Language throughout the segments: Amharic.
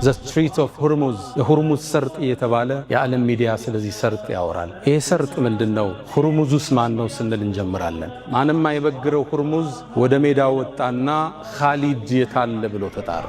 The Strait of Hormuz የሆርሙዝ ሰርጥ እየተባለ የዓለም ሚዲያ ስለዚህ ሰርጥ ያወራል። ይሄ ሰርጥ ምንድነው? ሆርሙዝስ ማን ነው ስንል እንጀምራለን። ማንም አይበግረው ሆርሙዝ ወደ ሜዳው ወጣና ኻሊድ የታለ ብሎ ተጣራ።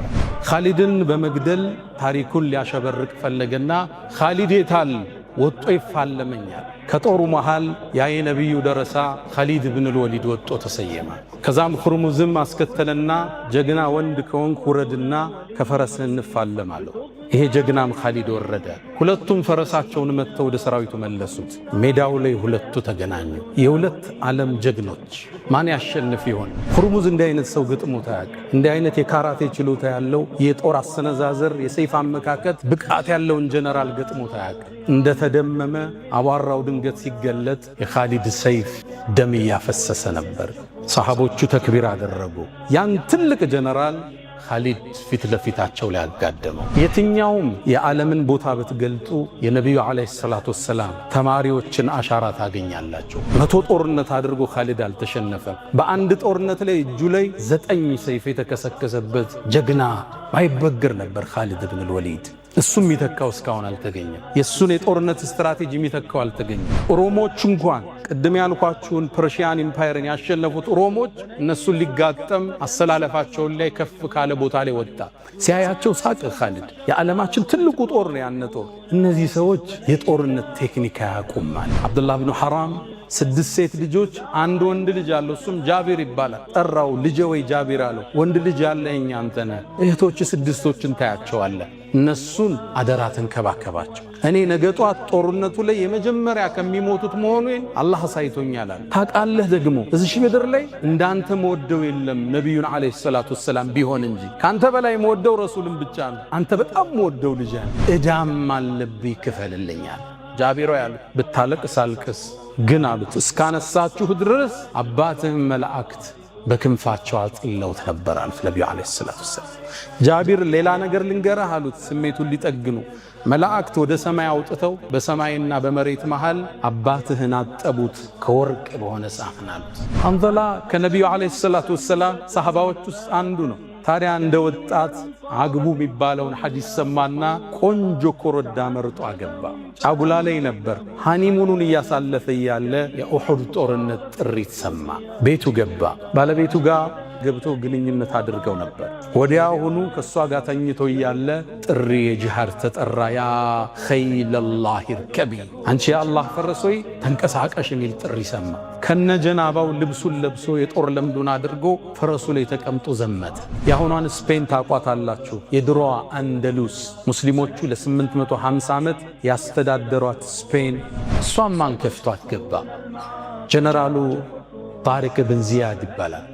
ኻሊድን በመግደል ታሪኩን ሊያሸበርቅ ፈለገና ኻሊድ የታል ወጦ ይፋለመኛል። ከጦሩ መሃል ያ የነብዩ ደረሳ ኻሊድ ኢብኑ አልወሊድ ወጦ ተሰየመ። ከዛም ሆርሙዝም አስከተለና ጀግና ወንድ ከሆንክ ውረድና ከፈረስ እንፋለማለሁ። ይሄ ጀግናም ኻሊድ ወረደ። ሁለቱም ፈረሳቸውን መተው ወደ ሰራዊቱ መለሱት። ሜዳው ላይ ሁለቱ ተገናኙ። የሁለት ዓለም ጀግኖች ማን ያሸንፍ ይሆን? ሆርሙዝ እንዲህ አይነት ሰው ገጥሞት አያውቅም። እንዲህ አይነት የካራቴ ችሎታ ያለው የጦር አሰነዛዘር የሰይፍ አመካከት ብቃት ያለውን ጀነራል ገጥሞት አያውቅም። እንደተደመመ አቧራው ድንገት ሲገለጥ የኻሊድ ሰይፍ ደም እያፈሰሰ ነበር። ሰሃቦቹ ተክቢር አደረጉ። ያን ትልቅ ጀነራል ኻሊድ ፊት ለፊታቸው ላይ አጋደመው። የትኛውም የዓለምን ቦታ ብትገልጡ የነቢዩ ዓለይሂ ሰላቱ ወሰላም ተማሪዎችን አሻራ ታገኛላችሁ። 100 ጦርነት አድርጎ ኻሊድ አልተሸነፈም። በአንድ ጦርነት ላይ እጁ ላይ 9 ሰይፍ የተከሰከሰበት ጀግና ማይበግር ነበር ኻሊድ ኢብኑ አልወሊድ። እሱም የሚተካው እስካሁን አልተገኘም። የእሱን የጦርነት ስትራቴጂ የሚተካው አልተገኘም። ሮሞች እንኳን ቅድም ያልኳችሁን ፐርሺያን ኢምፓየርን ያሸነፉት ሮሞች እነሱን ሊጋጠም አሰላለፋቸውን ላይ ከፍ ካለ ቦታ ላይ ወጣ። ሲያያቸው ሳቅ ኻሊድ። የዓለማችን ትልቁ ጦር ነው ያነ ጦር። እነዚህ ሰዎች የጦርነት ቴክኒክ ያቁማል። አብዱላህ ብኑ ሐራም 6 ሴት ልጆች አንድ ወንድ ልጅ አለው። እሱም ጃቢር ይባላል። ጠራው። ልጄ ወይ ጃቢር አለው። ወንድ ልጅ ያለኝ አንተ ነህ። እህቶች 6ቶችን ታያቸዋለህ። እነሱን አደራ ተንከባከባቸው። እኔ ነገ ጧት ጦርነቱ ላይ የመጀመሪያ ከሚሞቱት መሆኑን አላህ አሳይቶኛል። ታውቃለህ ደግሞ እዚህ ምድር ላይ እንዳንተ መወደው የለም ነብዩን አለይሂ ሰላቱ ወሰላም ቢሆን እንጂ ካንተ በላይ መወደው ረሱልን ብቻ ነው። አንተ በጣም መወደው ልጅ ነህ። እዳም አለብኝ ክፈልልኛል። ጃቢሮ ያሉት ብታለቅስ አልቅስ ግን አሉት እስካነሳችሁ ድረስ አባትህም መላእክት በክንፋቸው አጥለውት ነበር አሉት ነብዩ አለይሂ ሰላቱ ወሰላም። ጃቢር ሌላ ነገር ልንገርህ አሉት ስሜቱን ሊጠግኑ። መላእክት ወደ ሰማይ አውጥተው በሰማይና በመሬት መሃል አባትህን አጠቡት ከወርቅ በሆነ ሳህን አሉት። ሐንዘላ ከነብዩ አለይሂ ሰላቱ ወሰላም ሰሃባዎች ውስጥ አንዱ ነው። ታዲያ እንደ ወጣት አግቡ የሚባለውን ሐዲስ ሰማና ቆንጆ ኮረዳ መርጦ አገባ። ጫጉላ ላይ ነበር። ሃኒሙኑን እያሳለፈ ያለ የኡሁድ ጦርነት ጥሪት ሰማ። ቤቱ ገባ። ባለቤቱ ጋር ገብቶ ግንኙነት አድርገው ነበር። ወዲያውኑ ከሷ ጋር ተኝቶ ያለ ጥሪ የጂሃድ ተጠራ። ያ ኸይለላህ ርከቢ፣ አንቺ የአላህ ፈረስ ሆይ ተንቀሳቀሽ የሚል ጥሪ ሰማ። ከነጀናባው ልብሱን ለብሶ የጦር ለምዱን አድርጎ ፈረሱ ላይ ተቀምጦ ዘመተ። የአሁኗን ስፔን ታቋታላችሁ። የድሮዋ አንደሉስ ሙስሊሞቹ ለ850 ዓመት ያስተዳደሯት ስፔን። እሷም ማን ከፍቷት ገባ? ጀነራሉ ጣሪቅ ብን ዚያድ ይባላል።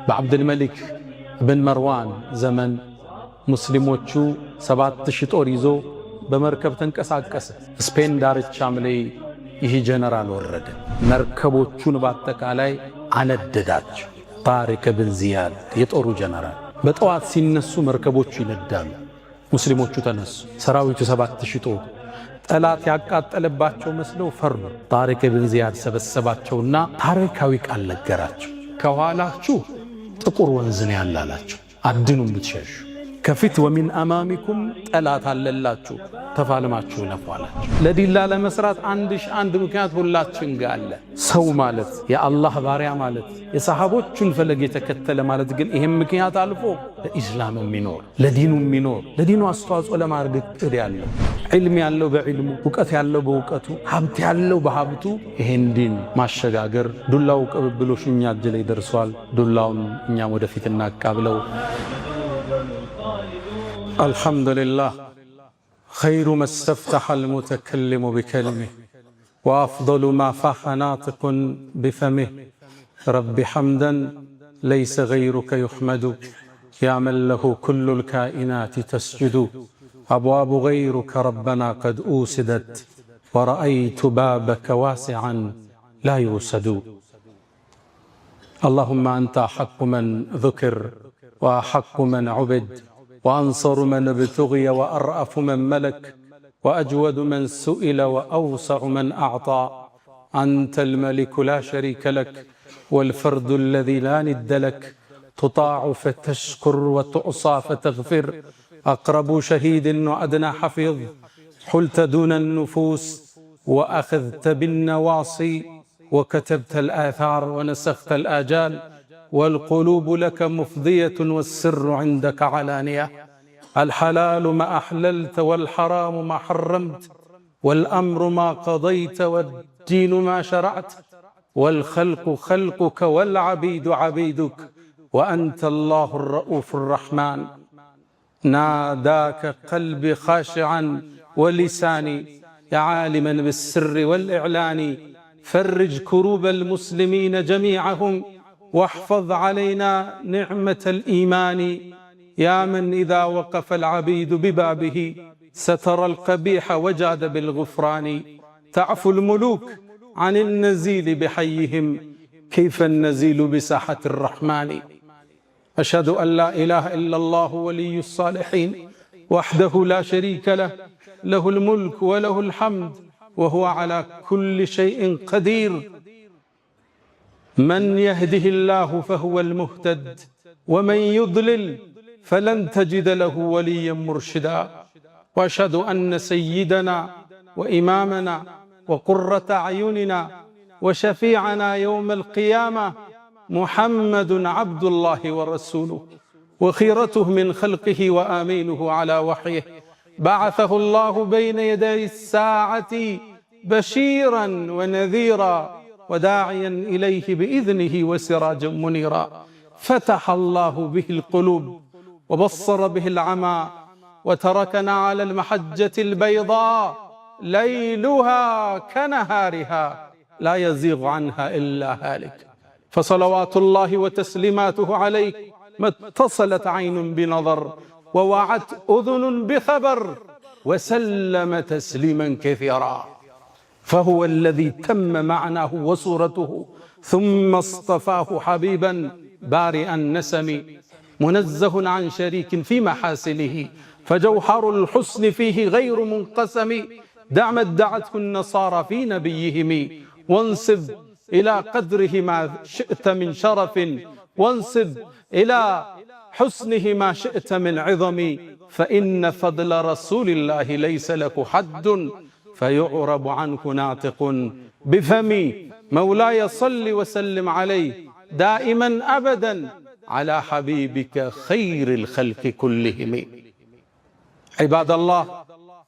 በአብድልመሊክ ብን መርዋን ዘመን ሙስሊሞቹ 7000 ጦር ይዞ በመርከብ ተንቀሳቀሰ። ስፔን ዳርቻም ላይ ይህ ጀነራል ወረደ። መርከቦቹን በአጠቃላይ አነደዳቸው። ጣሪቅ ብን ዚያድ የጦሩ ጀነራል። በጠዋት ሲነሱ መርከቦቹ ይነዳሉ። ሙስሊሞቹ ተነሱ። ሰራዊቱ 7000 ጦር ጠላት ያቃጠለባቸው መስለው ፈሩ። ጣሪቅ ብን ዚያድ ሰበሰባቸውና ታሪካዊ ቃል ነገራቸው። ከኋላችሁ ጥቁር ወንዝ ነው ያላላችሁ፣ አድኑም ብትሸሹ። ከፊት ወሚን አማሚኩም ጠላት አለላችሁ፣ ተፋልማችሁ ለፏላችሁ። ለዲላ ለመስራት አንድ ምክንያት ሁላችን ጋር አለ። ሰው ማለት የአላህ ባሪያ ማለት የሰሃቦቹን ፈለግ የተከተለ ማለት ግን ይሄን ምክንያት አልፎ ለኢስላም የሚኖር ለዲኑ የሚኖር ለዲኑ አስተዋጽኦ ለማድረግ እቅድ ያለው ዒልም ያለው በዒልሙ ዕውቀት ያለው በዕውቀቱ ሀብት ያለው በሀብቱ ይሄን ዲን ማሸጋገር። ዱላው ቅብብሎሽ እኛ እጅ ላይ ደርሷል። ዱላውን እኛም ወደፊት እናቃብለው። አልሐምዱሊላህ خير ما استفتح المتكلم بكلمه وأفضل ما فاح ناطق بفمه رب حمدا ليس غيرك يحمد يا من له كل الكائنات تسجد أبواب غيرك ربنا قد أوسدت ورأيت بابك واسعا لا يوسد اللهم أنت أحق من ذكر وأحق من عبد وأنصر من ابتغي وأرأف من ملك وأجود من سئل وأوسع من أعطى أنت الملك لا شريك لك والفرد الذي لا ند لك تطاع فتشكر وتعصى فتغفر أقرب شهيد وأدنى حفيظ حلت دون النفوس وأخذت بالنواصي وكتبت الآثار ونسخت الآجال والقلوب لك مفضية والسر عندك علانية الحلال ما أحللت والحرام ما حرمت والأمر ما قضيت والدين ما شرعت والخلق خلقك والعبيد عبيدك وأنت الله الرؤوف الرحمن ناداك قلبي خاشعا ولساني يا عالما بالسر والإعلان فرج كروب المسلمين جميعهم واحفظ علينا نعمة الإيمان يا من إذا وقف العبيد ببابه ستر القبيح وجاد بالغفران تعفو الملوك عن النزيل بحيهم كيف النزيل بساحة الرحمن أشهد أن لا إله إلا الله ولي الصالحين وحده لا شريك له له الملك وله الحمد وهو على كل شيء قدير من يهده الله فهو المهتد ومن يضلل فلن تجد له وليا مرشدا وأشهد أن سيدنا وإمامنا وقرة أعيننا وشفيعنا يوم القيامة محمد عبد الله ورسوله وخيرته من خلقه وآمينه على وحيه بعثه الله بين يدي الساعة بشيرا ونذيرا وداعيا إليه بإذنه وسراجا منيرا فتح الله به القلوب وبصر به العمى وتركنا على المحجة البيضاء ليلها كنهارها لا يزيغ عنها إلا هالك فصلوات الله وتسليماته عليه ما اتصلت عين بنظر ووعت أذن بخبر وسلم تسليما كثيرا فهو الذي تم معناه وصورته ثم اصطفاه حبيبا بارئ النسم منزه عن شريك في محاسنه فجوهر الحسن فيه غير منقسم دع ما ادعته النصارى في نبيهم وانسب إلى قدره ما شئت من شرف وانسب إلى حسنه ما شئت من عظم فإن فضل رسول الله ليس له حد فيعرب عنه ناطق بفمي مولاي صل وسلم عليه دائما أبدا على حبيبك خير الخلق كلهم عباد الله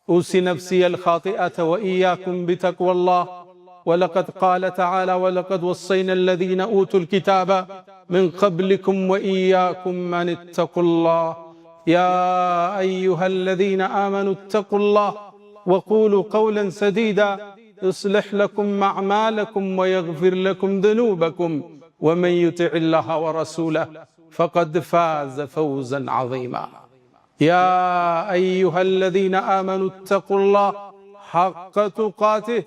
أوصي نفسي الخاطئة وإياكم بتقوى الله ولقد قال تعالى ولقد وصينا الذين أوتوا الكتاب من قبلكم وإياكم أن اتقوا الله يا أيها الذين آمنوا اتقوا الله وقولوا قولا سديدا يصلح لكم أعمالكم ويغفر لكم ذنوبكم ومن يطع الله ورسوله فقد فاز فوزا عظيما يا أيها الذين آمنوا اتقوا الله حق تقاته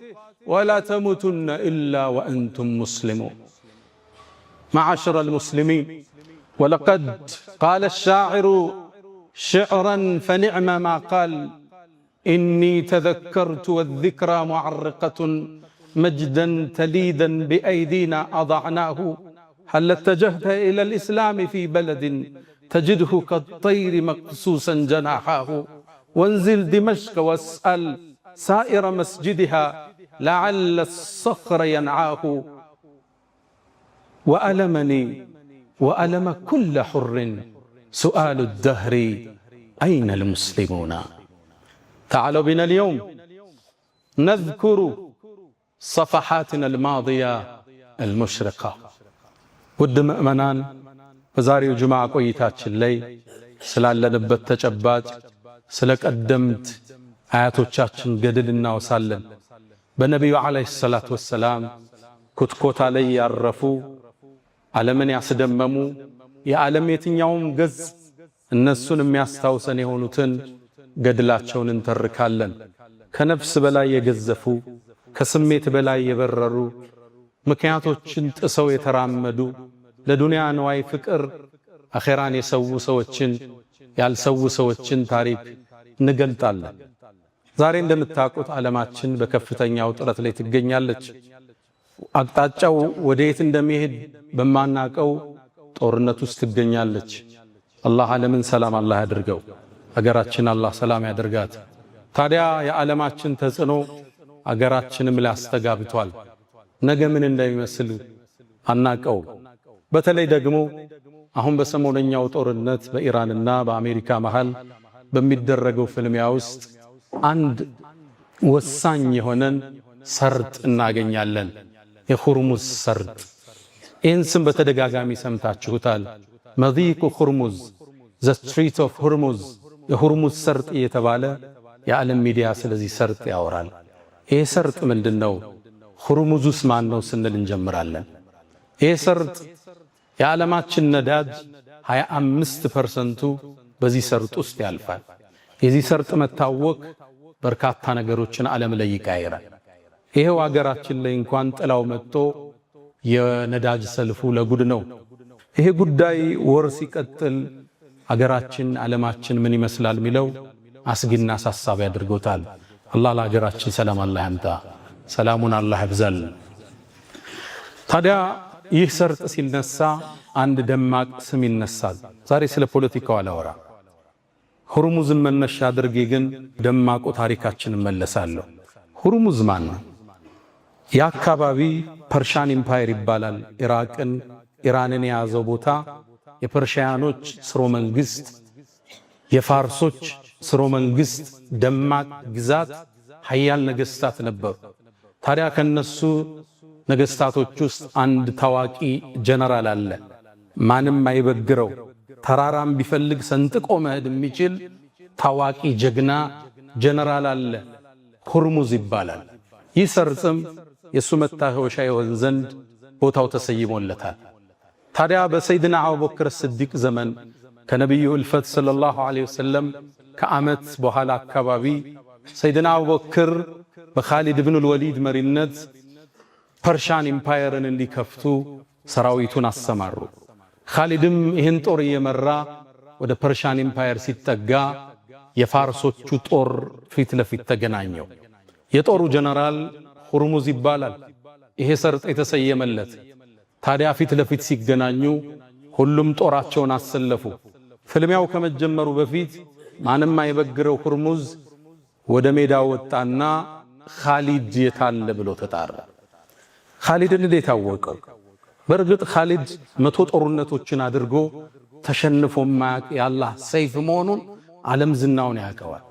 ولا تموتن إلا وأنتم مسلمون معاشر المسلمين ولقد قال الشاعر شعرا فنعم ما قال إني تذكرت والذكرى معرقة مجدا تليدا بأيدينا أضعناه هل اتجهت إلى الإسلام في بلد تجده كالطير مقصوصا جناحاه وانزل دمشق واسأل سائر مسجدها لعل الصخر ينعاه وألمني وألم كل حر سؤال الدهر أين المسلمون تعالوا بنا اليوم نذكر صفحاتنا الماضية المشرقة ود مؤمنان بزاري الجمعة قويتاتش اللي سلال لنبت تجبات سلك قدمت آياتوچاችን ገድል እናወሳለን በነብዩ አለይሂ ሰላቱ ወሰላም ኩትኮታ ላይ ያረፉ ዓለምን ያስደመሙ የዓለም የትኛውም ገጽ እነሱን የሚያስታውሰን የሆኑትን ገድላቸውን እንተርካለን ከነፍስ በላይ የገዘፉ ከስሜት በላይ የበረሩ ምክንያቶችን ጥሰው የተራመዱ ለዱንያ ነዋይ ፍቅር አኺራን የሰው ሰዎችን ያልሰው ሰዎችን ታሪክ እንገልጣለን ዛሬ እንደምታውቁት ዓለማችን በከፍተኛው ጥረት ላይ ትገኛለች አቅጣጫው ወዴት እንደሚሄድ በማናቀው ጦርነት ውስጥ ትገኛለች። አላህ ዓለምን ሰላም አላህ ያድርገው። አገራችን አላህ ሰላም ያድርጋት። ታዲያ የዓለማችን ተጽዕኖ አገራችንም ላይ አስተጋብቷል። ነገ ምን እንደሚመስል አናቀው። በተለይ ደግሞ አሁን በሰሞነኛው ጦርነት በኢራንና በአሜሪካ መሃል በሚደረገው ፍልሚያ ውስጥ አንድ ወሳኝ የሆነን ሰርጥ እናገኛለን። የሁርሙዝ ሰርጥ። ይህን ስም በተደጋጋሚ ሰምታችሁታል። መዲቁ ሁርሙዝ፣ ዘ ስትሪት ኦፍ ሁርሙዝ፣ የሁርሙዝ ሰርጥ እየተባለ የዓለም ሚዲያ ስለዚህ ሰርጥ ያወራል። ይህ ሰርጥ ምንድነው? ሁርሙዙስ ማን ነው ስንል እንጀምራለን። ይህ ሰርጥ የዓለማችን ነዳጅ 25% በዚህ ሰርጥ ውስጥ ያልፋል። የዚህ ሰርጥ መታወቅ በርካታ ነገሮችን ዓለም ላይ ይቀይራል። ይሄው አገራችን ላይ እንኳን ጥላው መጥቶ የነዳጅ ሰልፉ ለጉድ ነው። ይሄ ጉዳይ ወር ሲቀጥል አገራችን ዓለማችን ምን ይመስላል ሚለው አስጊና አሳሳቢ ያድርጎታል። አላህ ለሀገራችን ሰላም አላህ ያምጣ፣ ሰላሙን አላህ ያብዛል። ታዲያ ይህ ሰርጥ ሲነሳ አንድ ደማቅ ስም ይነሳል። ዛሬ ስለ ፖለቲካው አላወራ፣ ሁርሙዝን መነሻ አድርጌ ግን ደማቁ ታሪካችን መለሳለሁ። ሁርሙዝ ማን ነው? የአካባቢ ፐርሻን ኢምፓየር ይባላል። ኢራንን የያዘው ቦታ የፐርሺያኖች ስርወ መንግስት፣ የፋርሶች ስርወ መንግስት ደማቅ ግዛት ሀያል ነገስታት ነበሩ። ታዲያ ከነሱ ነገስታቶች ውስጥ አንድ ታዋቂ ጀነራል አለ። ማንም አይበግረው፣ ተራራም ቢፈልግ ሰንጥቆ መሄድ የሚችል ታዋቂ ጀግና ጀነራል አለ። ሁርሙዝ ይባላል። ይህ ሰርጥም የሱ መታወሻ ይሆን ዘንድ ቦታው ተሰይሞለታል። ታዲያ በሰይድና አቡበክር ስዲቅ ዘመን ከነቢዩ እልፈት ሰለላሁ ዐለይሂ ወሰለም ከዓመት በኋላ አካባቢ ሰይድና አቡበክር በኻሊድ ብን ወሊድ መሪነት ፐርሻን ኢምፓየርን እንዲከፍቱ ሰራዊቱን አሰማሩ። ኻሊድም ይህን ጦር እየመራ ወደ ፐርሻን ኢምፓየር ሲጠጋ የፋርሶቹ ጦር ፊት ለፊት ተገናኘው። የጦሩ ጀነራል ሁርሙዝ ይባላል። ይሄ ሰርጥ የተሰየመለት። ታዲያ ፊት ለፊት ሲገናኙ ሁሉም ጦራቸውን አሰለፉ። ፍልሚያው ከመጀመሩ በፊት ማንም አይበግረው ሁርሙዝ ወደ ሜዳ ወጣና ኻሊድ የታለ ብሎ ተጣራ። ኻሊድን እንዴት አወቀው? በእርግጥ ኻሊድ 100 ጦርነቶችን አድርጎ ተሸንፎ ማያቅ የአላህ ሰይፍ መሆኑን ዓለም ዝናውን ያውቀዋል።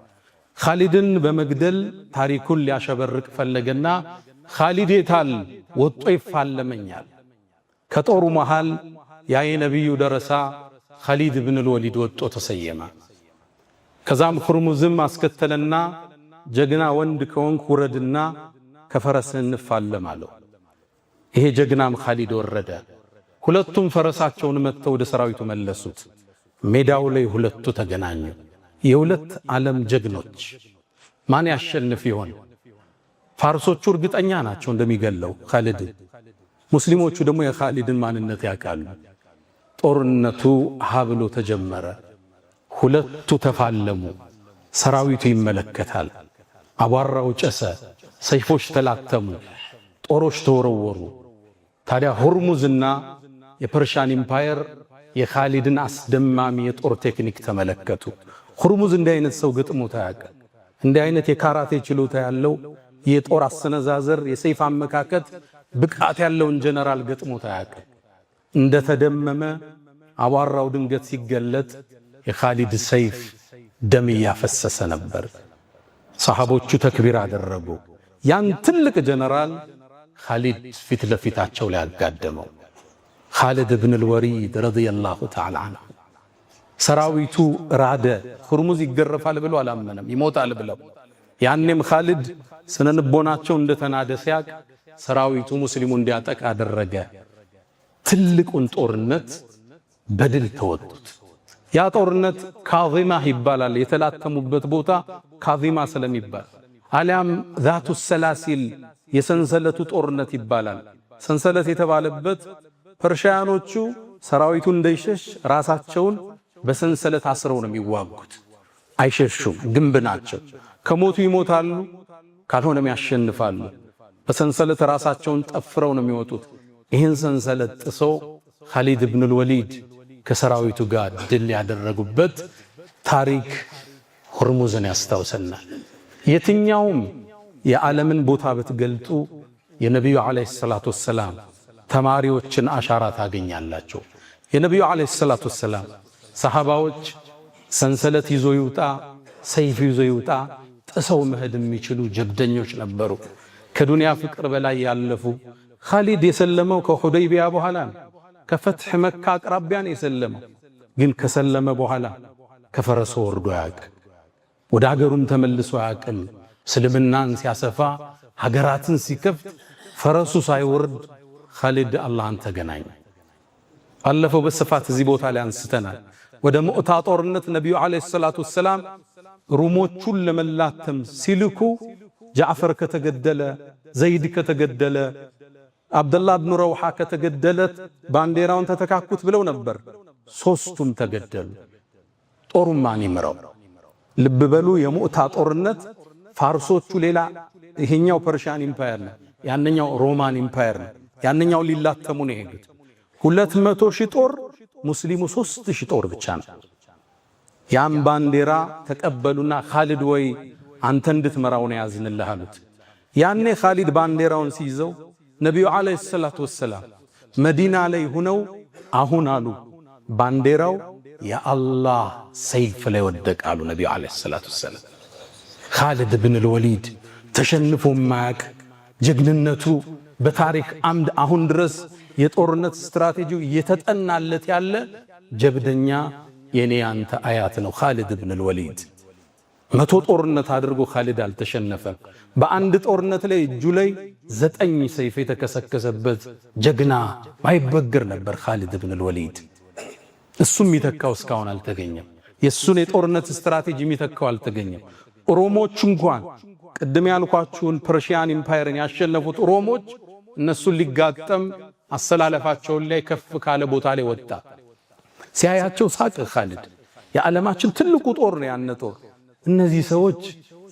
ኻሊድን በመግደል ታሪኩን ሊያሸበርቅ ፈለገና ኻሊድ የታል ወጦ ይፋለመኛል። ከጦሩ መሃል ያ የነቢዩ ደረሳ ኻሊድ ብን ወሊድ ወጦ ተሰየመ። ከዛም ሁርሙዝም አስከተለና ጀግና ወንድ ከወንክ ውረድና ከፈረስህ እንፋለም አለው። ይሄ ጀግናም ኻሊድ ወረደ። ሁለቱም ፈረሳቸውን መተው ወደ ሰራዊቱ መለሱት። ሜዳው ላይ ሁለቱ ተገናኙ። የሁለት ዓለም ጀግኖች ማን ያሸንፍ ይሆን? ፋርሶቹ እርግጠኛ ናቸው እንደሚገለው ኻሊድ። ሙስሊሞቹ ደግሞ የኻሊድን ማንነት ያውቃሉ። ጦርነቱ ሀብሎ ተጀመረ። ሁለቱ ተፋለሙ። ሰራዊቱ ይመለከታል። አቧራው ጨሰ። ሰይፎች ተላተሙ። ጦሮች ተወረወሩ። ታዲያ ሁርሙዝና የፐርሻን ኢምፓየር የኻሊድን አስደማሚ የጦር ቴክኒክ ተመለከቱ። ሁርሙዝ እንዲህ አይነት ሰው ገጥሞት አያውቅም። እንዲህ አይነት የካራቴ ችሎታ ያለው የጦር አሰነዛዘር፣ የሰይፍ አመካከት ብቃት ያለውን ጀነራል ገጥሞት አያውቅም። እንደተደመመ አቧራው ድንገት ሲገለጥ የኻሊድ ሰይፍ ደም እያፈሰሰ ነበር። ሰሃቦቹ ተክቢር አደረጉ። ያን ትልቅ ጀነራል ኻሊድ ፊት ለፊታቸው ላይ አጋደመው። ኻሊድ ብን ወሊድ ረዲየላሁ ተዓላ ዐንሁ። ሰራዊቱ ራደ። ሁርሙዝ ይገረፋል ብሎ አላመነም፣ ይሞታል ብለው። ያኔም ኻሊድ ስነልቦናቸው እንደተናደ ሲያቅ ሰራዊቱ ሙስሊሙ እንዲያጠቃ አደረገ። ትልቁን ጦርነት በድል ተወጡት። ያ ጦርነት ካዚማ ይባላል። የተላተሙበት ቦታ ካዚማ ስለሚባል አሊያም ዛቱ ሰላሲል የሰንሰለቱ ጦርነት ይባላል። ሰንሰለት የተባለበት ፐርሺያኖቹ ሰራዊቱ እንዳይሸሽ ራሳቸውን በሰንሰለት አስረው ነው የሚዋጉት። አይሸሹም፣ ግንብ ናቸው። ከሞቱ ይሞታሉ፣ ካልሆነም ያሸንፋሉ። በሰንሰለት ራሳቸውን ጠፍረው ነው የሚወጡት። ይህን ሰንሰለት ጥሶ ኻሊድ ብን አልወሊድ ከሰራዊቱ ጋር ድል ያደረጉበት ታሪክ ሁርሙዝን ያስታውሰናል። የትኛውም የዓለምን ቦታ ብትገልጡ የነቢዩ ዓለይሂ ሰላቱ ወሰላም ተማሪዎችን አሻራ ታገኛላችሁ። የነቢዩ ዓለይሂ ሰላቱ ወሰላም ሰሓባዎች ሰንሰለት ይዞ ይውጣ፣ ሰይፍ ይዞ ይውጣ ጥሰው መሄድ የሚችሉ ጀብደኞች ነበሩ። ከዱንያ ፍቅር በላይ ያለፉ። ኻሊድ የሰለመው ከሁደይቢያ በኋላ ነው። ከፈትሕ መካ አቅራቢያን የሰለመው ግን ከሰለመ በኋላ ከፈረሱ ወርዶ አያውቅም። ወደ ሀገሩም ተመልሶ አያውቅም። እስልምናን ሲያሰፋ ሀገራትን ሲከፍት ፈረሱ ሳይወርድ ኻሊድ አላህን ተገናኘ። ባለፈው በስፋት እዚህ ቦታ ላይ አንስተናል። ወደ ሙዕታ ጦርነት ነቢዩ ዓለይሂ ሰላቱ ወሰላም ሩሞቹን ለመላተም ሲልኩ ጃዕፈር ከተገደለ፣ ዘይድ ከተገደለ፣ አብደላህ ብኑ ረውሓ ከተገደለት ባንዲራውን ተተካኩት ብለው ነበር። ሦስቱም ተገደሉ። ጦሩን ማን ይምረው? ልብ በሉ፣ የሙዕታ ጦርነት ፋርሶቹ ሌላ፣ ይሄኛው ፐርሺያን ኢምፓየር ነው፣ ያንኛው ሮማን ኢምፓየር ነው። ያንኛው ሊላተሙ ነው የሄዱት። 200,000 ጦር፣ ሙስሊሙ 3,000 ጦር ብቻ ነው። ያን ባንዲራ ተቀበሉና ኻሊድ ወይ አንተ እንድትመራው ነው ያዝንልህ አሉት። ያኔ ኻሊድ ባንዲራውን ሲይዘው ነቢዩ ዓለይሂ ሰላቱ ወሰላም መዲና ላይ ሁነው አሁን አሉ ባንዲራው የአላህ ሰይፍ ላይ ወደቀ አሉ ነቢዩ ዓለይሂ ሰላቱ ወሰላም። ኻሊድ ብን አልወሊድ ተሸንፎ ማያቅ ጀግንነቱ በታሪክ አምድ አሁን ድረስ የጦርነት ስትራቴጂው እየተጠናለት ያለ ጀብደኛ የኔ አንተ አያት ነው ኻሊድ ብን አልወሊድ። 100 ጦርነት አድርጎ ኻሊድ አልተሸነፈም። በአንድ ጦርነት ላይ እጁ ላይ 9 ሰይፍ የተከሰከሰበት ጀግና ማይበግር ነበር ኻሊድ ብን አልወሊድ። እሱም የሚተካው እስካሁን አልተገኘም። የሱን የጦርነት ስትራቴጂ የሚተካው አልተገኘም። ሮሞች እንኳን ቅድም ያልኳችሁን ፐርሺያን ኢምፓየርን ያሸነፉት ሮሞች እነሱን ሊጋጠም አሰላለፋቸውን ላይ ከፍ ካለ ቦታ ላይ ወጣ። ሲያያቸው ሳቅ ኻሊድ። የዓለማችን ትልቁ ጦር ነው ያነ ጦር። እነዚህ ሰዎች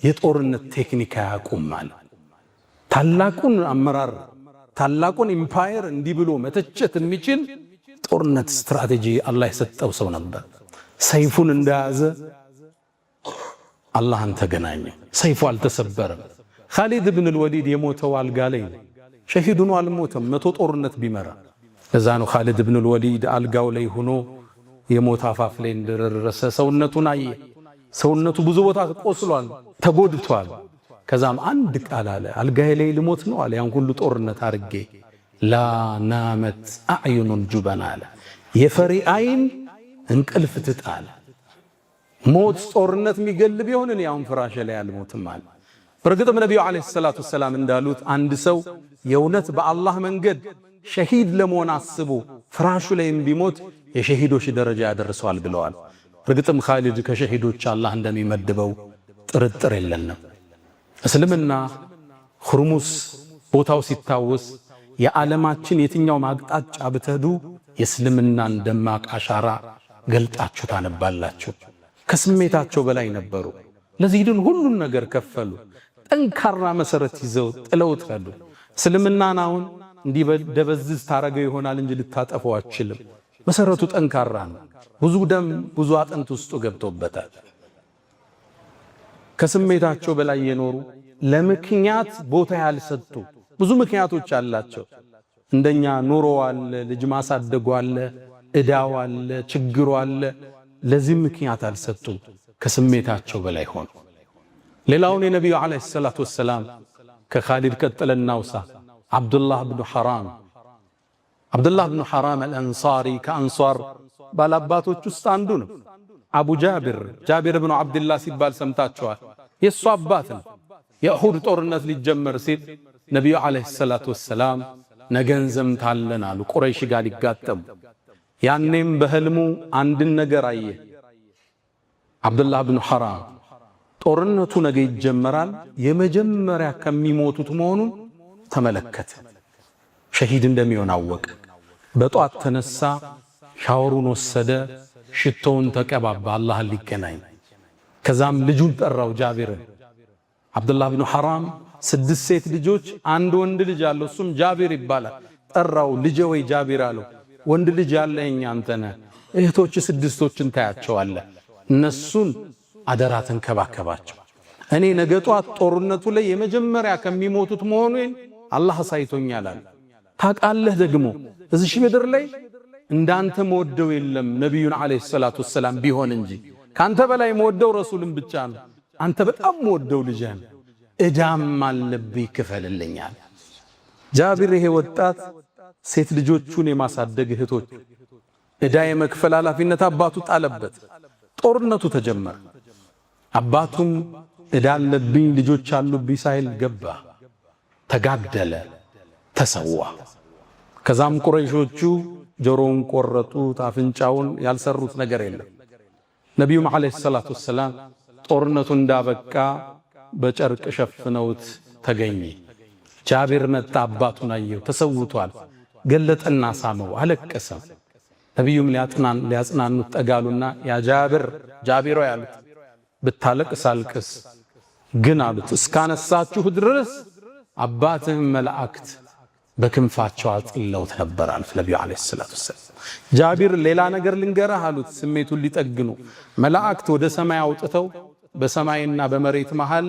የጦርነት ቴክኒክ አያውቁም ማለት። ታላቁን አመራር ታላቁን ኢምፓየር እንዲህ ብሎ መተቸት የሚችል ጦርነት ስትራቴጂ አላህ የሰጠው ሰው ነበር። ሰይፉን እንደያዘ አላህን ተገናኘ። ሰይፉ አልተሰበረም። ኻሊድ ብን አልወሊድ የሞተው አልጋ ላይ ነው። ሸሂድ ሆኖ አልሞተም። 100 ጦርነት ቢመራ። ለዛ ነው ኻሊድ ብን አልወሊድ አልጋው ላይ ሆኖ የሞት አፋፍ ላይ እንደደረሰ ሰውነቱን አየ። ሰውነቱ ብዙ ቦታ ቆስሏል፣ ተጎድቷል። ከዛም አንድ ቃል አለ፣ አልጋዬ ላይ ልሞት ነው አለ። ያን ሁሉ ጦርነት አርጌ ላ ናመት አዕዩኑል ጁበና አለ። የፈሪ አይን እንቅልፍ ትጣል። ሞት ጦርነት የሚገል ቢሆን እኔ አሁን ፍራሽ ላይ አልሞትም አለ። በርግጥም ነቢዩ ዓለይሂ ሰላቱ ወሰላም እንዳሉት አንድ ሰው የእውነት በአላህ መንገድ ሸሂድ ለመሆን አስቦ ፍራሹ ላይም ቢሞት የሸሂዶች ደረጃ ያደርሰዋል ብለዋል። በርግጥም ኻሊድ ከሸሂዶች አላህ እንደሚመድበው ጥርጥር የለንም። እስልምና ሁርሙዝ ቦታው ሲታወስ የዓለማችን የትኛው ማቅጣጫ ብትሄዱ የእስልምናን ደማቅ አሻራ ገልጣችሁ ታነባላችሁ። ከስሜታቸው በላይ ነበሩ። ለዚህ ግን ሁሉን ነገር ከፈሉ። ጠንካራ መሰረት ይዘው ጥለውት ሄዱ። እስልምናን አሁን እንዲህ ደበዝዝ ታረገው ይሆናል እንጂ ልታጠፈው አትችልም። መሰረቱ ጠንካራ ነው። ብዙ ደም ብዙ አጥንት ውስጡ ገብቶበታል። ከስሜታቸው በላይ የኖሩ ለምክንያት ቦታ ያልሰጡ ብዙ ምክንያቶች አላቸው። እንደኛ ኑሮ አለ፣ ልጅ ማሳደጉ አለ፣ እዳው አለ፣ ችግሩ አለ። ለዚህ ምክንያት አልሰጡም። ከስሜታቸው በላይ ሆኑ። ሌላውን የነቢዩ ዓለይሂ ሰላቱ ወሰላም ከኻሊድ ቀጥለን ናውሳ ዓብዱላህ ብኑ ሐራም። ዓብዱላህ ብኑ ሐራም አልአንሳሪ ከአንሷር ባላባቶች ውስጥ አንዱ ነው። አቡ ጃቢር ብኑ ዓብድላህ ሲባል ሰምታችኋል። የእሱ አባት ነው። የኡሁድ ጦርነት ሊጀመር ሲል ነቢዩ ዓለይሂ ሰላቱ ወሰላም ነገን ዘምታለን አሉ፣ ቁረይሽ ጋር ሊጋጠሙ። ያኔም በህልሙ አንድን ነገር አየ። ዓብዱላህ ብኑ ሐራም ጦርነቱ ነገ ይጀመራል፣ የመጀመሪያ ከሚሞቱት መሆኑን ተመለከተ። ሸሂድ እንደሚሆን አወቀ። በጧት ተነሳ፣ ሻወሩን ወሰደ፣ ሽቶውን ተቀባባ አላህን ሊገናኝ። ከዛም ልጁን ጠራው ጃቢርን። ዓብዱላህ ብኑ ሐራም 6 ሴት ልጆች 1 ወንድ ልጅ አለው፣ እሱም ጃቢር ይባላል። ጠራው፣ ልጄ ወይ ጃቢር አለው። ወንድ ልጅ ያለኝ አንተ ነህ። እህቶች ስድስቶችን ታያቸዋለህ። እነሱን አደራ ተንከባከባቸው። እኔ ነገ ጧት ጦርነቱ ላይ የመጀመሪያ ከሚሞቱት መሆኑን አላህ አሳይቶኛል አለ። ታውቃለህ ደግሞ እዚህ ምድር ላይ እንዳንተ መወደው የለም ነብዩን አለይሂ ሰላቱ ወሰላም ቢሆን እንጂ ካንተ በላይ መወደው ረሱልን ብቻ ነው። አንተ በጣም መወደው ልጅህን እዳም አለብኝ ክፈልልኛል። ጃቢር ይሄ ወጣት ሴት ልጆቹን የማሳደግ እህቶች እዳ የመክፈል ኃላፊነት አባቱ ጣለበት። ጦርነቱ ተጀመረ። አባቱም እዳ አለብኝ ልጆች አሉብኝ ሳይል ገባ፣ ተጋደለ፣ ተሰዋ። ከዛም ቁረይሾቹ ጆሮውን ቆረጡት፣ አፍንጫውን፣ ያልሰሩት ነገር የለም። ነቢዩም ዓለይሂ ሰላቱ ወሰላም ጦርነቱ እንዳበቃ በጨርቅ ሸፍነውት ተገኘ። ጃቢር መጣ፣ አባቱን አየው፣ ተሰውቷል። ገለጠና ሳመው፣ አለቀሰ። ነቢዩም ሊያጽናኑት ጠጋሉና ያ ጃቢር ያሉት ብታለቅስ አልቅስ ግን አሉት እስካነሳችሁ ድረስ አባትህም መላእክት በክንፋቸው አጥለውት ነበር አሉት ነቢዩ ዓለይሂ ሰላቱ ወሰላም። ጃቢር ሌላ ነገር ልንገርህ አሉት ስሜቱን ሊጠግኑ። መላእክት ወደ ሰማይ አውጥተው በሰማይና በመሬት መሃል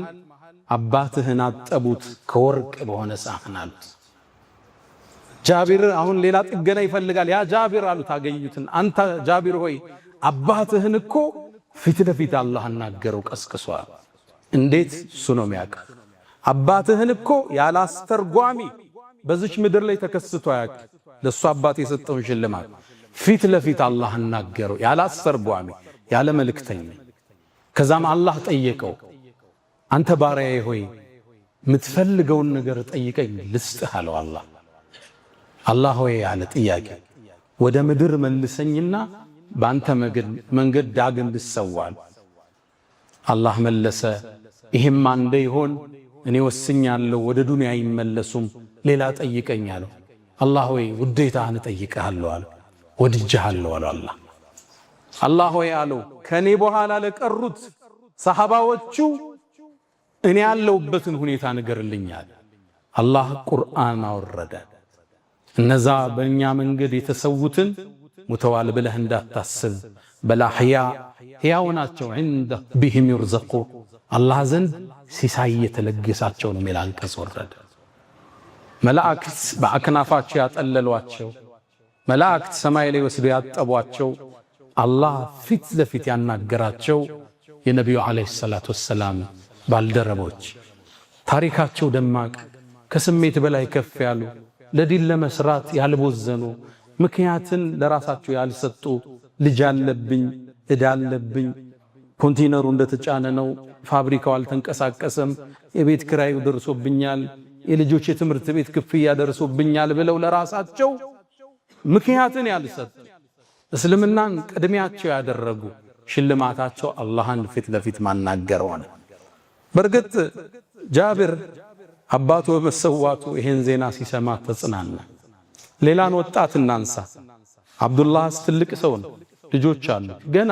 አባትህን አጠቡት ከወርቅ በሆነ ሳህን አሉት። ጃቢር አሁን ሌላ ጥገና ይፈልጋል። ያ ጃቢር አሉት አገኙትን፣ አንተ ጃቢር ሆይ አባትህን እኮ ፊት ለፊት አላህ አናገረው ቀስቅሷል። እንዴት? እሱ ነው የሚያውቅ። አባትህን እኮ ያላስተርጓሚ በዚች ምድር ላይ ተከስቶ ያውቅ። ለሱ አባት የሰጠውን ሽልማት ፊት ለፊት አላህ አናገረው ያላስተርጓሚ ያለ መልእክተኛ። ከዛም አላህ ጠየቀው፣ አንተ ባሪያዬ ሆይ የምትፈልገውን ነገር ጠይቀኝ ልስጥህ አለው። አላህ ሆይ ያለ ጥያቄ ወደ ምድር መልሰኝና በአንተ መንገድ ዳግም ልሰዋል። አላህ መለሰ፣ ይህም አንደ ይሆን እኔ ወስኛለሁ፣ ወደ ዱንያ አይመለሱም፣ ሌላ ጠይቀኝ አለው። አላህ ሆይ ውዴታህን እጠይቅሃለሁ አለ። ወድጄሃለሁ አለው። አላህ ሆይ አለው ከኔ በኋላ ለቀሩት ሰሃባዎቹ እኔ ያለሁበትን ሁኔታ ንገርልኛል። አላህ ቁርአን አወረደ። እነዛ በእኛ መንገድ የተሰዉትን ሙተዋል ብለህ እንዳታስብ፣ በላህያ ሕያው ናቸው። ዐንደ ቢሂም ይርዘቁ አላህ ዘንድ ሲሳይ የተለገሳቸው ነው የሚል አንቀጽ ወረደ። መላእክት በአክናፋቸው ያጠለሏቸው፣ መላእክት ሰማይ ላይ ወስደው ያጠቧቸው፣ አላህ ፊት ለፊት ያናገራቸው የነቢዩ ዓለይሂ ሰላቱ ወሰላም ባልደረቦች ታሪካቸው ደማቅ፣ ከስሜት በላይ ከፍ ያሉ፣ ለዲን ለመስራት ያልቦዘኑ፣ ምክንያትን ለራሳቸው ያልሰጡ፣ ልጅ አለብኝ እዳ አለብኝ፣ ኮንቴነሩ እንደተጫነ ነው፣ ፋብሪካው አልተንቀሳቀሰም፣ የቤት ክራዩ ደርሶብኛል፣ የልጆች የትምህርት ቤት ክፍያ ደርሶብኛል ብለው ለራሳቸው ምክንያትን ያልሰጡ እስልምናን ቅድሚያቸው ያደረጉ ሽልማታቸው አላህን ፊት ለፊት ማናገር ሆነ። በርግጥ ጃቢር አባቱ በመሰዋቱ ይሄን ዜና ሲሰማ ተጽናና። ሌላን ወጣት እናንሳ። አብዱላህ ትልቅ ሰው ነው፣ ልጆች አሉ። ገና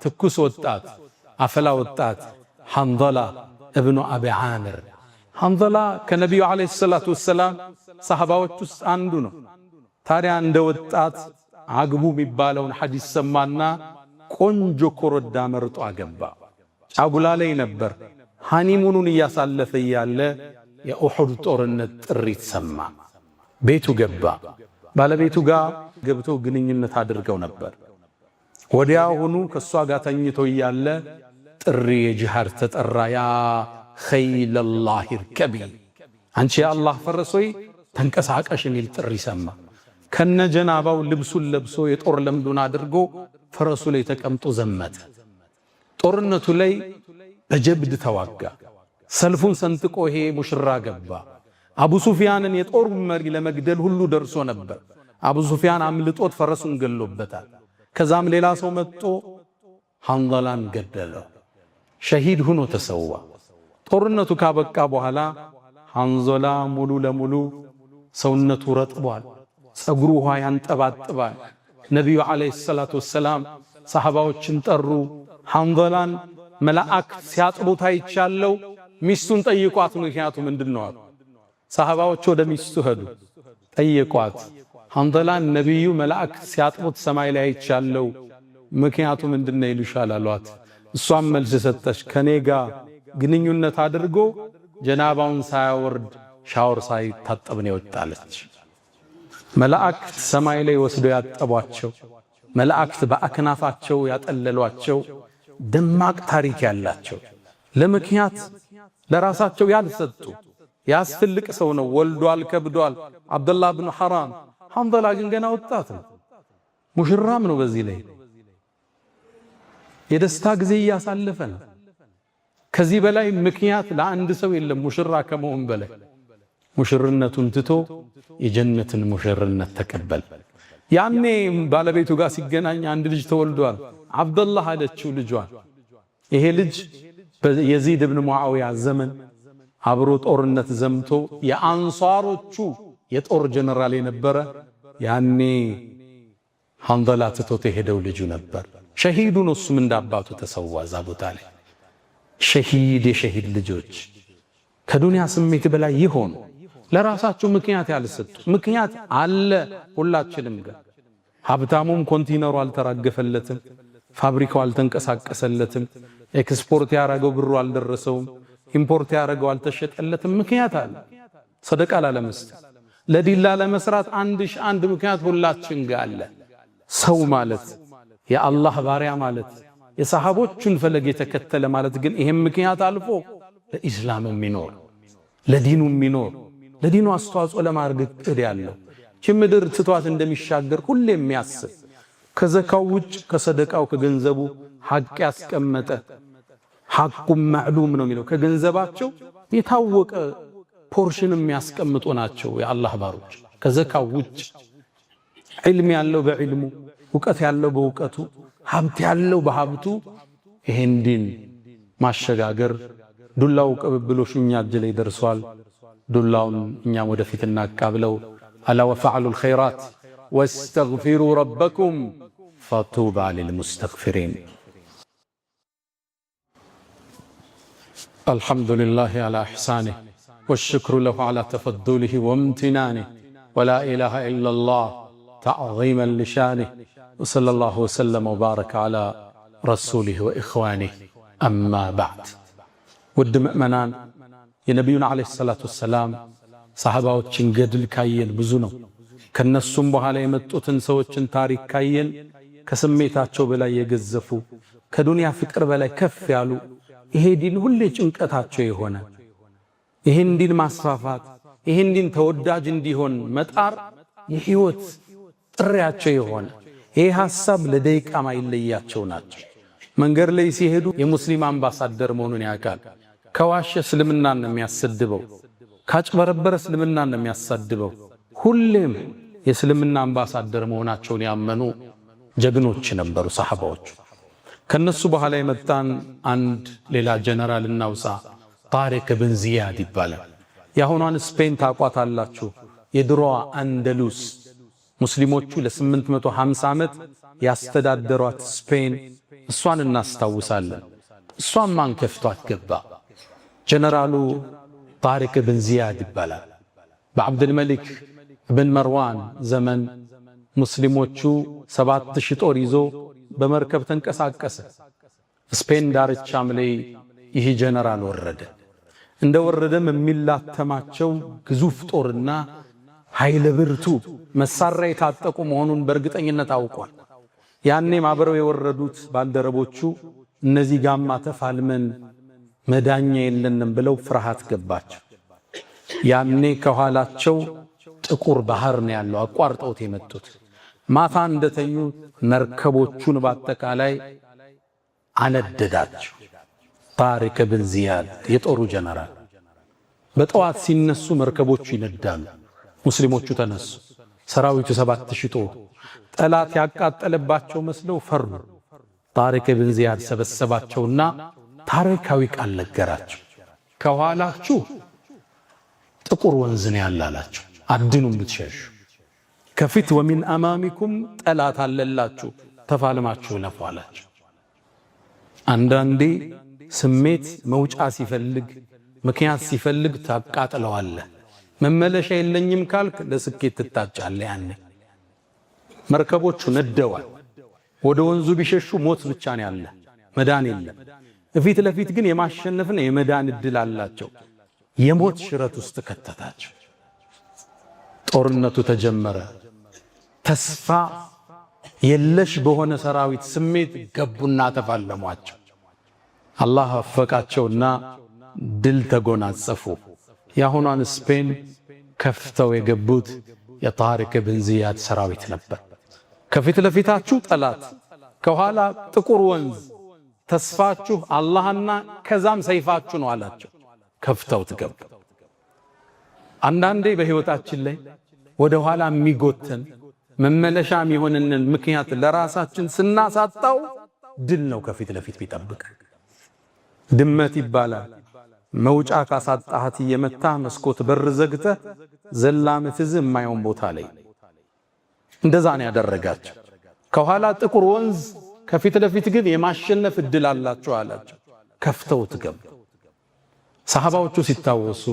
ትኩስ ወጣት አፈላ ወጣት ሐንዘላ እብኑ አቢ ዓሚር። ሐንዘላ ከነቢዩ ዓለይሂ ሰላቱ ወሰላም ሰሃባዎች ውስጥ አንዱ ነው። ታዲያ እንደ ወጣት አግቡ የሚባለውን ሐዲስ ሰማና ቆንጆ ኮረዳ መርጦ አገባ። ጫጉላ ላይ ነበር። ሃኒሙኑን እያሳለፈ እያለ የኡሑድ ጦርነት ጥሪት ሰማ። ቤቱ ገባ። ባለቤቱ ጋር ገብተው ግንኙነት አድርገው ነበር። ወዲያውኑ ከሷ ጋር ተኝቶ እያለ ጥሪ የጂሃድ ተጠራ። ያ ኸይለላህ ይርከቢ፣ አንቺ የአላህ ፈረስ ሆይ ተንቀሳቀሽ የሚል ጥሪ ሰማ። ከነጀናባው ልብሱን ለብሶ የጦር ለምዱን አድርጎ ፈረሱ ላይ ተቀምጦ ዘመተ። ጦርነቱ ላይ በጀብድ ተዋጋ። ሰልፉን ሰንጥቆ ይሄ ሙሽራ ገባ። አቡ ሱፊያንን የጦር መሪ ለመግደል ሁሉ ደርሶ ነበር። አቡ ሱፊያን አምልጦት ፈረሱን ገሎበታል። ከዛም ሌላ ሰው መጥቶ ሐንዘላን ገደለው። ሸሂድ ሆኖ ተሰዋ። ጦርነቱ ካበቃ በኋላ ሐንዘላ ሙሉ ለሙሉ ሰውነቱ ረጥቧል። ጸጉሩ ውሃ ያንጠባጥባል። ነቢዩ ዓለይሂ ሰላቱ ወሰላም ሰሃባዎችን ጠሩ። ሐንዘላን መላእክት ሲያጥቡት አይቻለው፣ ሚስቱን ጠይቋት ምክንያቱ ምንድነው አሉ። ሰሃባዎች ወደ ሚስቱ ሄዱ፣ ጠየቋት። ሐንዘላን ነቢዩ መላእክት ሲያጥቡት ሰማይ ላይ አይቻለው ምክንያቱ ምንድነው ይሉሻል አሏት። እሷም መልስ ሰጠች፣ ከኔ ጋር ግንኙነት አድርጎ ጀናባውን ሳያወርድ ሻወር ሳይታጠብ ነው የወጣለች። መላእክት ሰማይ ላይ ወስደው ያጠቧቸው፣ መላእክት በአክናፋቸው ያጠለሏቸው ደማቅ ታሪክ ያላቸው ለምክንያት ለራሳቸው ያልሰጡ ያስፈልቅ ሰው ነው። ወልዷል፣ ከብዷል። አብዱላህ ብን ሐራም። ሐንዘላ ግን ገና ወጣት ነው፣ ሙሽራም ነው። በዚህ ላይ የደስታ ጊዜ እያሳለፈ ነው። ከዚህ በላይ ምክንያት ለአንድ ሰው የለም ሙሽራ ከመሆን በላይ። ሙሽርነቱን ትቶ የጀነትን ሙሽርነት ተቀበል። ያኔ ባለቤቱ ጋር ሲገናኝ አንድ ልጅ ተወልዷል። አብዱላህ አለችው ልጇን። ይሄ ልጅ በየዚድ ብን ሙዓዊያ ዘመን አብሮ ጦርነት ዘምቶ የአንሷሮቹ የጦር ጀነራል የነበረ ያኔ ሐንዘላ ትቶት የሄደው ልጁ ነበር። ሸሂዱ ነው። እሱም እንዳባቱ ተሰዋ እዛ ቦታ ላይ። ሸሂድ የሸሂድ ልጆች ከዱንያ ስሜት በላይ ይሆኑ ለራሳቸው ምክንያት ያልሰጡ። ምክንያት አለ ሁላችንም ጋር። ሀብታሙም ኮንቲነሩ አልተራገፈለትም፣ ፋብሪካው አልተንቀሳቀሰለትም፣ ኤክስፖርት ያረገው ብሩ አልደረሰውም፣ ኢምፖርት ያረገው አልተሸጠለትም። ምክንያት አለ። ሰደቃ ላለመስጠት ለዲላ ለመስራት አንድ ምክንያት ሁላችን ጋር አለ። ሰው ማለት የአላህ ባሪያ ማለት የሰሃቦቹን ፈለግ የተከተለ ማለት ግን ይሄም ምክንያት አልፎ ለኢስላም የሚኖር ለዲኑ የሚኖር ለዲኑ አስተዋጽኦ ለማድረግ እቅድ ያለው ምድር ትቷት እንደሚሻገር ሁሌ የሚያስብ ከዘካው ውጭ ከሰደቃው ከገንዘቡ ሐቅ ያስቀመጠ ሐቁም ማዕሉም ነው የሚለው ከገንዘባቸው የታወቀ ፖርሽን የሚያስቀምጡ ናቸው የአላህ ባሮች። ከዘካው ውጭ ዒልም ያለው በዒልሙ፣ ዕውቀት ያለው በዕውቀቱ፣ ሀብት ያለው በሀብቱ ይሄን ዲን ማሸጋገር ዱላው ቅብብሎሹ እኛ እጅ ላይ ደርሷል። ዱላውን እኛም ወደፊት እናቃብለው። አላ ወፈዐሉ ልኸይራት ወስተግፊሩ ረበኩም ፈጡባ ሊልሙስተግፊሪን። አልሐምዱሊላሂ ዐላ ኢሕሳኒህ ወሽክሩ ለሁ ዐላ ተፈዱሊህ ወምቲናኒህ ወላ ኢላሃ ኢለላህ ተዕዚመን ሊሻኒህ ወሰለላሁ ወሰለም ወባረከ ዐላ ረሱሊህ ወኢኽዋኒህ አማ በዕድ። ውድ ምእመናን የነቢዩን ዓለይሂ ሰላቱ ወሰላም ሰሃባዎችን ገድል ካየን ብዙ ነው። ከነሱም በኋላ የመጡትን ሰዎችን ታሪክ ካየን ከስሜታቸው በላይ የገዘፉ ከዱንያ ፍቅር በላይ ከፍ ያሉ ይሄ ዲን ሁሌ ጭንቀታቸው የሆነ ይሄን ዲን ማስፋፋት ይሄን ዲን ተወዳጅ እንዲሆን መጣር የህይወት ጥሪያቸው የሆነ ይሄ ሐሳብ ለደቂቃ ማይለያቸው ናቸው። መንገድ ላይ ሲሄዱ የሙስሊም አምባሳደር መሆኑን ያውቃል። ከዋሸ እስልምናን ነው የሚያሰድበው፣ ካጭበረበረ እስልምናን ነው የሚያሳድበው። ሁሌም የእስልምና አምባሳደር መሆናቸውን ያመኑ ጀግኖች ነበሩ ሰሃባዎቹ። ከነሱ በኋላ የመጣን አንድ ሌላ ጀነራል እናውሳ። ጣሪቅ ብን ዚያድ ይባላል። የአሁኗን ስፔን ታቋታላችሁ። የድሮዋ አንደሉስ ሙስሊሞቹ ለ850 ዓመት ያስተዳደሯት ስፔን እሷን እናስታውሳለን። እሷን ማን ከፍቷት ገባ? ጀነራሉ ጣሪቅ ብን ዚያድ ይባላል። በዓብድልመሊክ ብን መርዋን ዘመን ሙስሊሞቹ 7000 ጦር ይዞ በመርከብ ተንቀሳቀሰ። ስፔን ዳርቻም ላይ ይህ ጀነራል ወረደ። እንደ ወረደም የሚላተማቸው ግዙፍ ጦርና ኃይለ ብርቱ መሳሪያ የታጠቁ መሆኑን በእርግጠኝነት አውቋል። ያኔም አብረው የወረዱት ባልደረቦቹ እነዚህ ጋማ ተፋልመን መዳኛ የለንም ብለው ፍርሃት ገባቸው። ያኔ ከኋላቸው ጥቁር ባህር ነው ያለው፣ አቋርጠውት የመጡት። ማታ እንደተኙ መርከቦቹን በአጠቃላይ አነደዳቸው። ጣሪቅ ብን ዚያድ የጦሩ ጀነራል በጠዋት ሲነሱ መርከቦቹ ይነዳሉ። ሙስሊሞቹ ተነሱ። ሰራዊቱ 7000 ጦር ጠላት ያቃጠለባቸው መስለው ፈሩ። ጣሪቅ ብን ዚያድ ሰበሰባቸውና ታሪካዊ ቃል ነገራቸው። ከኋላችሁ ጥቁር ወንዝ ነው ያላላችሁ፣ አድኑም ብትሸሹ። ከፊት ወሚን አማሚኩም ጠላት አለላችሁ፣ ተፋልማችሁ ለፉ አላቸው። አንዳንዴ ስሜት መውጫ ሲፈልግ ምክንያት ሲፈልግ ታቃጥለዋለህ። መመለሻ የለኝም ካልክ ለስኬት ትታጫለህ። ያኔ መርከቦቹ ነደዋል። ወደ ወንዙ ቢሸሹ ሞት ብቻ ነው ያለ፣ መዳን የለም። ፊት ለፊት ግን የማሸነፍና የመዳን እድል አላቸው። የሞት ሽረት ውስጥ ከተታቸው። ጦርነቱ ተጀመረ። ተስፋ የለሽ በሆነ ሰራዊት ስሜት ገቡና ተፋለሟቸው። አላህ አፈቃቸውና ድል ተጎናጸፉ። የአሁኗን ስፔን ከፍተው የገቡት የጣሪቅ ብን ዚያድ ሰራዊት ነበር። ከፊት ለፊታችሁ ጠላት፣ ከኋላ ጥቁር ወንዝ፣ ተስፋችሁ አላህና ከዛም ሰይፋችሁ ነው አላቸው። ከፍተው ትገቡ። አንዳንዴ በህይወታችን ላይ ወደ ኋላ የሚጎተን መመለሻ የሚሆንንን ምክንያት ለራሳችን ስናሳጣው ድል ነው ከፊት ለፊት ቢጠብቅ። ድመት ይባላል። መውጫ ካሳጣሃት እየመታ መስኮት በር ዘግተ ዘላ ምትዝ የማይሆን ቦታ ላይ እንደዛ ነው ያደረጋቸው። ከኋላ ጥቁር ወንዝ፣ ከፊት ለፊት ግን የማሸነፍ እድል አላቸው አላቸው። ከፍተው ትገቡ። ሰሃባዎቹ ሲታወሱ፣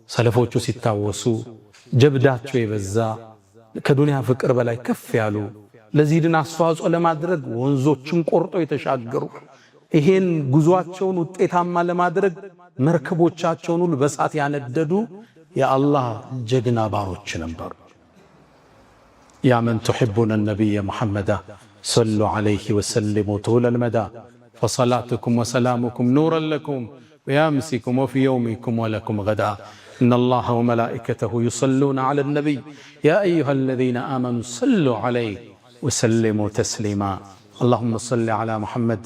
ሰለፎቹ ሲታወሱ ጀብዳቸው የበዛ ከዱንያ ፍቅር በላይ ከፍ ያሉ ለዚህ ድን አስተዋጽኦ ለማድረግ ወንዞችን ቆርጦ የተሻገሩ ይሄን ጉዟቸውን ውጤታማ ለማድረግ መርከቦቻቸውን ሁሉ በሳት ያነደዱ የአላህ ጀግና ባሮች ነበሩ። ያ መን ትሕቡነ ነቢየ ሙሐመዳ ሰሉ ዐለይሂ ወሰሊሙ ጡለል መዳ ፈሰላቱኩም ወሰላሙኩም ኑረን ለኩም በያምሲኩም ወፊ የውሚኩም ወለኩም ገዳ إن الله وملائكته يصلون على النبي يا أيها الذين آمنوا صلوا عليه وسلموا تسليما اللهم صل على محمد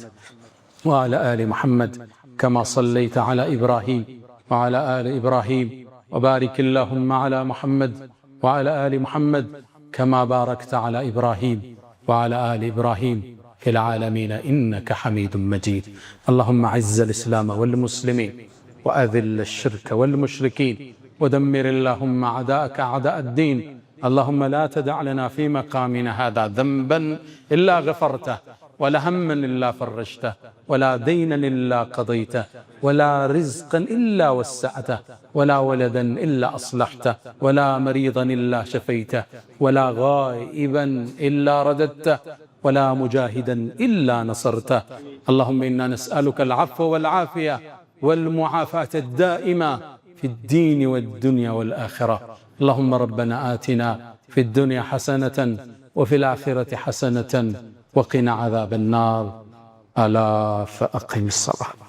وعلى آل محمد كما صليت على إبراهيم وعلى آل إبراهيم وبارك اللهم على محمد وعلى آل محمد كما باركت على إبراهيم وعلى آل إبراهيم في العالمين إنك حميد مجيد اللهم عز الإسلام والمسلمين وأذل الشرك والمشركين ودمر اللهم أعداءك أعداء الدين اللهم لا تدع لنا في مقامنا هذا ذنبا إلا غفرته ولا هما إلا فرجته ولا دينا إلا قضيته ولا رزقا إلا وسعته ولا ولدا إلا أصلحته ولا مريضا إلا شفيته ولا غائبا إلا رددته ولا مجاهدا إلا نصرته اللهم إنا نسألك العفو والعافية والمعافاة الدائمة في الدين والدنيا والآخرة اللهم ربنا آتنا في الدنيا حسنة وفي الآخرة حسنة وقنا عذاب النار ألا فأقم الصلاة.